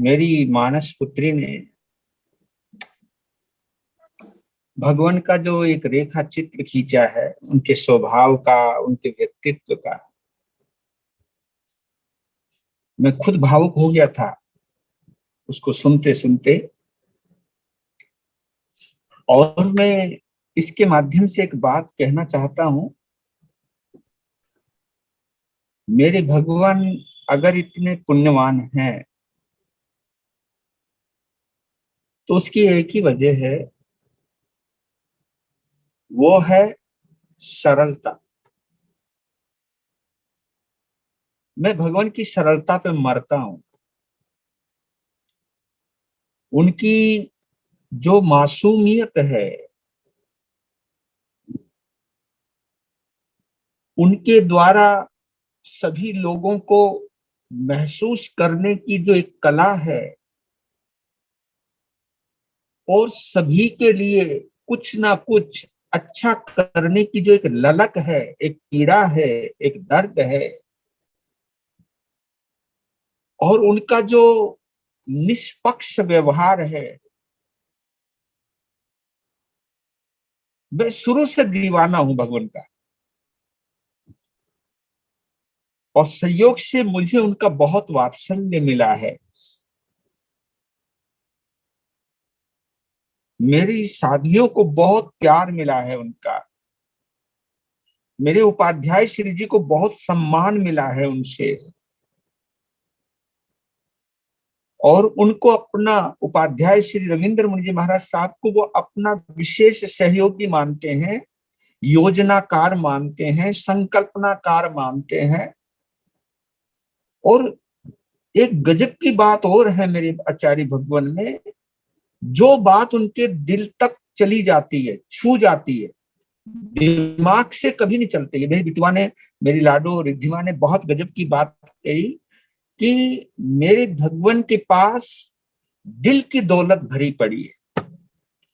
मेरी मानस पुत्री ने भगवान का जो एक रेखा चित्र खींचा है, उनके स्वभाव का, उनके व्यक्तित्व का, मैं खुद भावुक हो गया था उसको सुनते सुनते। और मैं इसके माध्यम से एक बात कहना चाहता हूं, मेरे भगवान अगर इतने पुण्यवान हैं तो उसकी एक ही वजह है, वो है सरलता। मैं भगवान की सरलता पे मरता हूं। उनकी जो मासूमियत है, उनके द्वारा सभी लोगों को महसूस करने की जो एक कला है, और सभी के लिए कुछ ना कुछ अच्छा करने की जो एक ललक है, एक पीड़ा है, एक दर्द है, और उनका जो निष्पक्ष व्यवहार है, मैं शुरू से दीवाना हूं भगवान का। और संयोग से मुझे उनका बहुत वात्सल्य मिला है। मेरी साथियों को बहुत प्यार मिला है उनका। मेरे उपाध्याय श्री जी को बहुत सम्मान मिला है उनसे। और उनको अपना, उपाध्याय श्री रविंद्र मुनि जी महाराज साहब को वो अपना विशेष सहयोगी मानते हैं, योजनाकार मानते हैं, संकल्पनाकार मानते हैं। और एक गजब की बात और है मेरे आचार्य भगवान में, जो बात उनके दिल तक चली जाती है, छू जाती है, दिमाग से कभी नहीं चलती है। मेरी बिटवा ने, मेरी लाडो रिद्धिमा ने बहुत गजब की बात कही कि मेरे भगवान के पास दिल की दौलत भरी पड़ी है,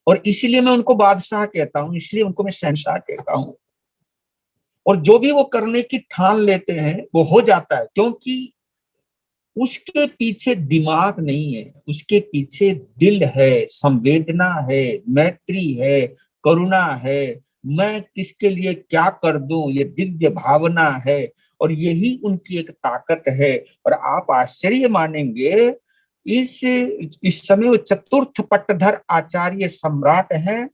और इसीलिए मैं उनको बादशाह कहता हूं, इसलिए उनको मैं शहंशाह कहता हूं। और जो भी वो करने की ठान लेते हैं वो हो जाता है, क्योंकि उसके पीछे दिमाग नहीं है, उसके पीछे दिल है, संवेदना है, मैत्री है, करुणा है। मैं किसके लिए क्या कर दूं, ये दिव्य भावना है, और यही उनकी एक ताकत है। और आप आश्चर्य मानेंगे, इस समय वो चतुर्थ पट्टधर आचार्य सम्राट हैं,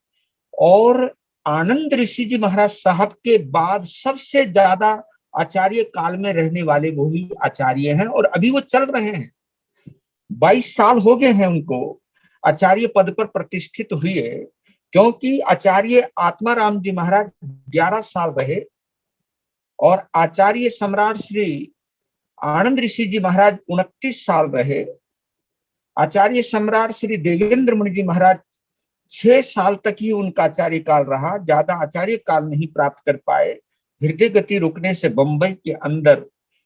और आनंद ऋषि जी महाराज साहब के बाद सबसे ज्यादा आचार्य काल में रहने वाले वही आचार्य हैं, और अभी वो चल रहे हैं। 22 साल हो गए हैं उनको आचार्य पद पर प्रतिष्ठित हुए, क्योंकि आचार्य आत्माराम जी महाराज 11 साल रहे, और आचार्य सम्राट श्री आनंद ऋषि जी महाराज 29 साल रहे। आचार्य सम्राट श्री देवेंद्र मुनि जी महाराज 6 साल तक ही उनका आचार्य काल रहा, ज्यादा आचार्य काल नहीं प्राप्त कर पाए। हृदय गति रुकने से बंबई के अंदर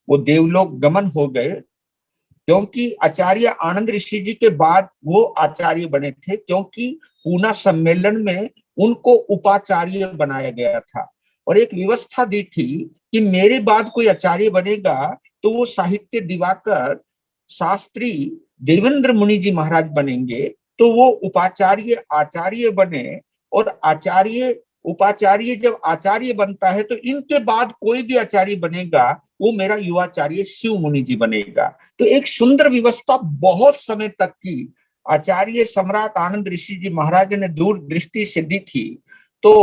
वो देवलोक गमन हो गए, क्योंकि आचार्य आनंद ऋषि जी के बाद वो आचार्य बने थे, क्योंकि पूना सम्मेलन में उनको उपाचार्य बनाया गया था। और एक व्यवस्था दी थी कि मेरे बाद कोई आचार्य बनेगा तो वो साहित्य दिवाकर शास्त्री देवेंद्र मुनि जी महाराज बनेंगे, तो वो उपाचार्य आचार्य बने। और आचार्य उपाचार्य जब आचार्य बनता है तो इनके बाद कोई भी आचार्य बनेगा वो मेरा युवाचार्य शिव मुनि जी बनेगा। तो एक सुंदर व्यवस्था बहुत समय तक की आचार्य सम्राट आनंद ऋषि जी महाराज ने दूरदृष्टि से दी थी। तो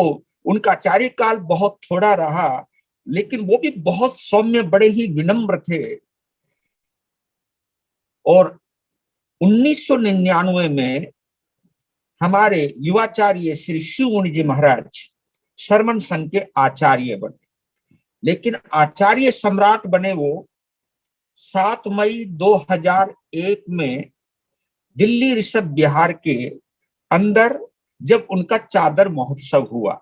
उनका आचार्य काल बहुत थोड़ा रहा, लेकिन वो भी बहुत सौम्य, बड़े ही विनम्र थे। और 1999 में हमारे युवाचार्य श्री शिव मुनि जी महाराज शर्मन संघ के आचार्य बने। लेकिन आचार्य सम्राट बने वो 7 मई 2001 में दिल्ली ऋषभ बिहार के अंदर, जब उनका चादर महोत्सव हुआ।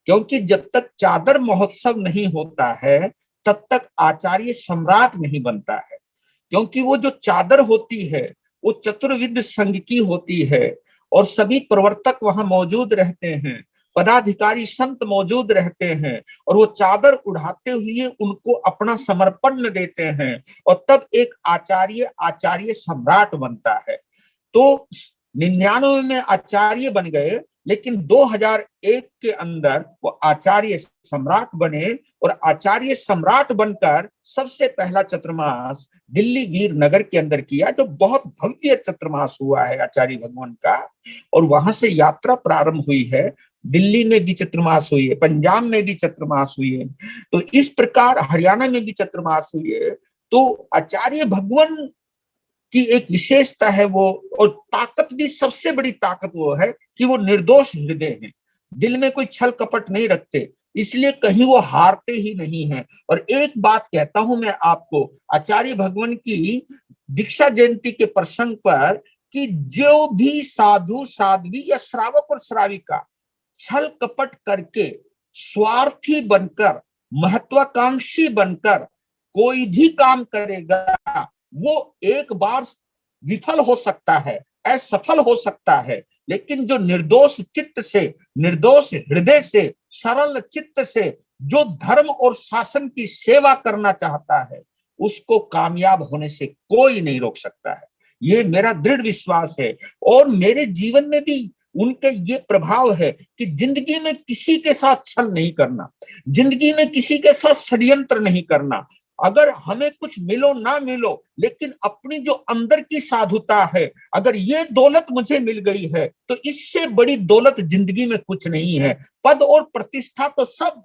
क्योंकि जब तक चादर महोत्सव नहीं होता है तब तक आचार्य सम्राट नहीं बनता है। क्योंकि वो जो चादर होती है वो चतुर्विद संघ की होती है, और सभी प्रवर्तक वहां मौजूद रहते हैं, पदाधिकारी संत मौजूद रहते हैं, और वो चादर उड़ाते हुए उनको अपना समर्पण देते हैं, और तब एक आचार्य आचार्य सम्राट बनता है। तो 99 में आचार्य बन गए, लेकिन 2001 के अंदर वो आचार्य सम्राट बने, और आचार्य सम्राट बनकर सबसे पहला चतुर्मास दिल्ली वीरनगर के अंदर किया, जो बहुत भव्य चतुर्मास हुआ है आचार्य भगवान का। और वहां से यात्रा प्रारंभ हुई है। दिल्ली में भी चतुर्मास हुई है, पंजाब में भी चतुर्मास हुई है, तो इस प्रकार हरियाणा में भी चतुर्मास हुई है। तो आचार्य भगवान की एक विशेषता है वो, और ताकत भी, सबसे बड़ी ताकत वो है कि वो निर्दोष हृदय हैं, दिल में कोई छल कपट नहीं रखते, इसलिए कहीं वो हारते ही नहीं हैं। और एक बात कहता हूं मैं आपको, आचार्य भगवान की दीक्षा जयंती के प्रसंग पर, कि जो भी साधु साध्वी या श्रावक और श्राविका छल कपट करके, स्वार्थी बनकर, महत्वाकांक्षी बनकर कोई भी काम करेगा, वो एक बार विफल हो सकता है, असफल हो सकता है, लेकिन जो निर्दोष चित्त से, निर्दोष हृदय से, सरल चित्त से जो धर्म और शासन की सेवा करना चाहता है, उसको कामयाब होने से कोई नहीं रोक सकता है। ये मेरा दृढ़ विश्वास है। और मेरे जीवन में भी उनके ये प्रभाव है कि जिंदगी में किसी के साथ छल नहीं करना, जिंदगी में किसी के साथ षड्यंत्र नहीं करना। अगर हमें कुछ मिलो ना मिलो, लेकिन अपनी जो अंदर की साधुता है, अगर ये दौलत मुझे मिल गई है, तो इससे बड़ी दौलत जिंदगी में कुछ नहीं है। पद और प्रतिष्ठा तो सब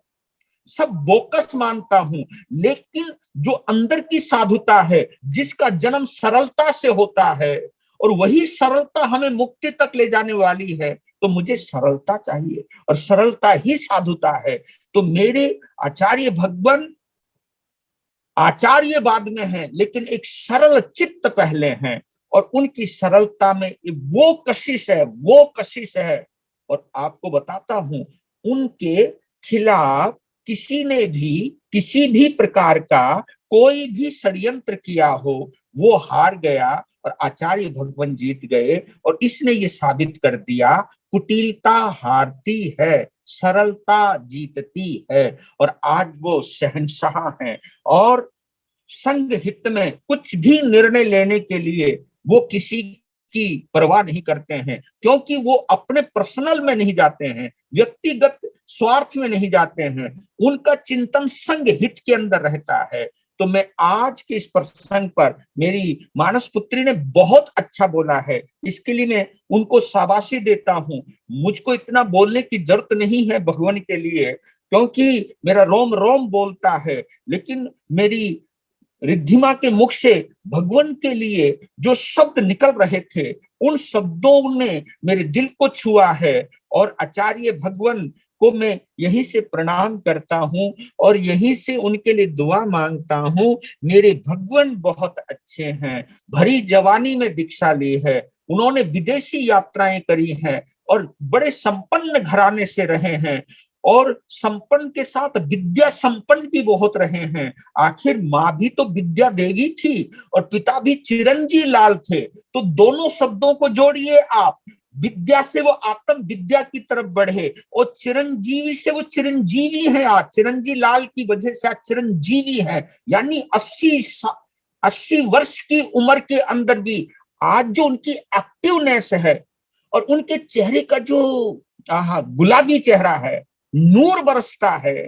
सब बोकस मानता हूं, लेकिन जो अंदर की साधुता है, जिसका जन्म सरलता से होता है, और वही सरलता हमें मुक्ति तक ले जाने वाली है, तो मुझे सरलता चाहिए, और सरलता ही साधुता है। तो मेरे आचार्य भगवान, आचार्य बाद में है, लेकिन एक सरल चित्त पहले हैं, और उनकी सरलता में वो कशिश है, वो कशिश है। और आपको बताता हूं, उनके खिलाफ किसी ने भी किसी भी प्रकार का कोई भी षड्यंत्र किया हो, वो हार गया, और आचार्य भगवान जीत गए। और इसने ये साबित कर दिया, कुटिलता हारती है, सरलता जीतती है। और आज वो शहंशाह हैं, और संघ हित में कुछ भी निर्णय लेने के लिए वो किसी की परवाह नहीं करते हैं, क्योंकि वो अपने पर्सनल में नहीं जाते हैं, व्यक्तिगत स्वार्थ में नहीं जाते हैं, उनका चिंतन संघ हित के अंदर रहता है। तो मैं आज के इस प्रसंग पर, मेरी मानस पुत्री ने बहुत अच्छा बोला है, इसके लिए मैं उनको शाबाशी देता हूं। मुझको इतना बोलने की जरूरत नहीं है भगवान के लिए, क्योंकि मेरा रोम रोम बोलता है, लेकिन मेरी रिद्धिमा के मुख से भगवान के लिए जो शब्द निकल रहे थे, उन शब्दों ने मेरे दिल को छुआ है। और आचार्य भगवान को मैं यहीं से प्रणाम करता हूं, और यहीं से उनके लिए दुआ मांगता हूं। मेरे भगवान बहुत अच्छे हैं, भरी जवानी में दीक्षा ली है, उन्होंने विदेशी यात्राएं करी हैं, और बड़े संपन्न घराने से रहे हैं, और संपन्न के साथ विद्या संपन्न भी बहुत रहे हैं। आखिर माँ भी तो विद्या देवी थी, और पिता भी चिरंजी लाल थे। तो दोनों शब्दों को जोड़िए आप, विद्या से वो आत्म विद्या की तरफ बढ़े, और चिरंजीवी से वो चिरंजीवी है। आज चिरंजी लाल की वजह से आज चिरंजीवी है, यानी 80 वर्ष की उम्र के अंदर भी आज जो उनकी एक्टिवनेस है, और उनके चेहरे का जो गुलाबी चेहरा है, नूर बरसता है,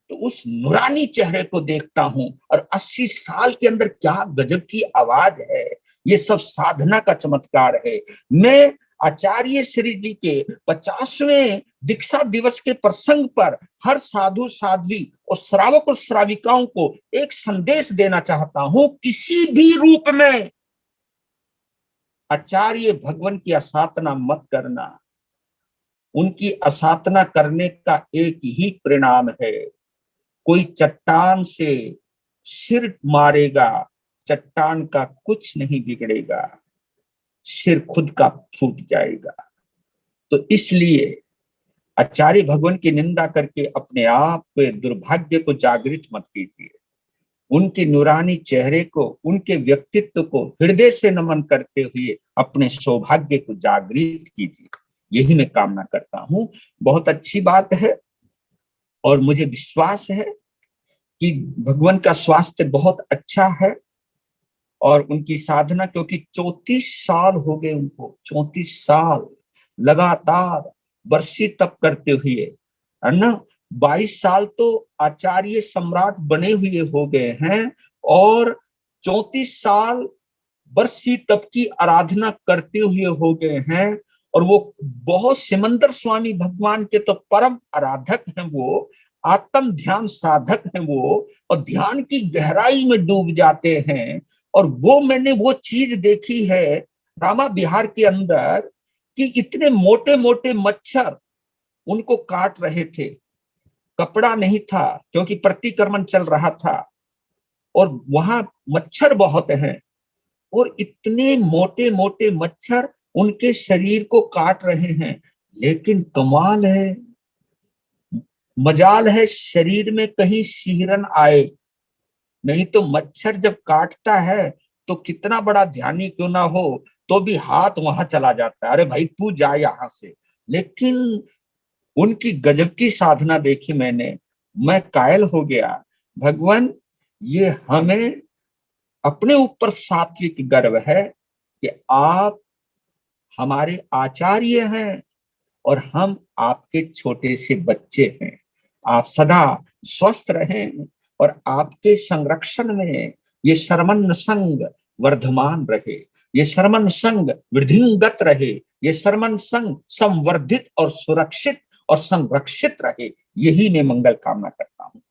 तो उस नूरानी चेहरे को देखता हूं। और 80 साल के अंदर क्या गजब की आवाज है, ये सब साधना का चमत्कार है। मैं आचार्य श्री जी के 50वें दीक्षा दिवस के प्रसंग पर हर साधु साध्वी और श्रावक और श्राविकाओं को एक संदेश देना चाहता हूं, किसी भी रूप में आचार्य भगवान की असाधना मत करना। उनकी असाधना करने का एक ही परिणाम है, कोई चट्टान से सिर मारेगा, चट्टान का कुछ नहीं बिगड़ेगा, सिर खुद का फूट जाएगा। तो इसलिए आचार्य भगवान की निंदा करके अपने आप के दुर्भाग्य को जागृत मत कीजिए। उनके नूरानी चेहरे को, उनके व्यक्तित्व को हृदय से नमन करते हुए अपने सौभाग्य को जागृत कीजिए। यही मैं कामना करता हूं। बहुत अच्छी बात है, और मुझे विश्वास है कि भगवान का स्वास्थ्य बहुत अच्छा है, और उनकी साधना, क्योंकि 34 साल हो गए उनको, 34 साल लगातार वर्षी तप करते हुए, है ना। 22 साल तो आचार्य सम्राट बने हुए हो गए हैं, और 34 साल वर्षी तप की आराधना करते हुए हो गए हैं। और वो बहुत सिमंदर स्वामी भगवान के तो परम आराधक हैं, वो आत्म ध्यान साधक हैं वो, और ध्यान की गहराई में डूब जाते हैं। और वो मैंने वो चीज देखी है रामा विहार के अंदर, कि इतने मोटे मोटे मच्छर उनको काट रहे थे, कपड़ा नहीं था क्योंकि प्रतिक्रमण चल रहा था, और वहां मच्छर बहुत हैं, और इतने मोटे मोटे मच्छर उनके शरीर को काट रहे हैं। लेकिन कमाल है, मजाल है शरीर में कहीं सिहरन आए, नहीं तो मच्छर जब काटता है तो कितना बड़ा ध्यानी क्यों ना हो तो भी हाथ वहां चला जाता है, अरे भाई तू जा यहां से। लेकिन उनकी गजब की साधना देखी मैंने, मैं कायल हो गया। भगवान, ये हमें अपने ऊपर सात्विक गर्व है कि आप हमारे आचार्य हैं और हम आपके छोटे से बच्चे हैं। आप सदा स्वस्थ रहें और आपके संरक्षण में ये शर्मन संग वर्धमान रहे, ये शर्मन संग वृद्धिंगत रहे, ये शर्मन संग संवर्धित और सुरक्षित और संरक्षित रहे। यही मैं मंगल कामना करता हूँ।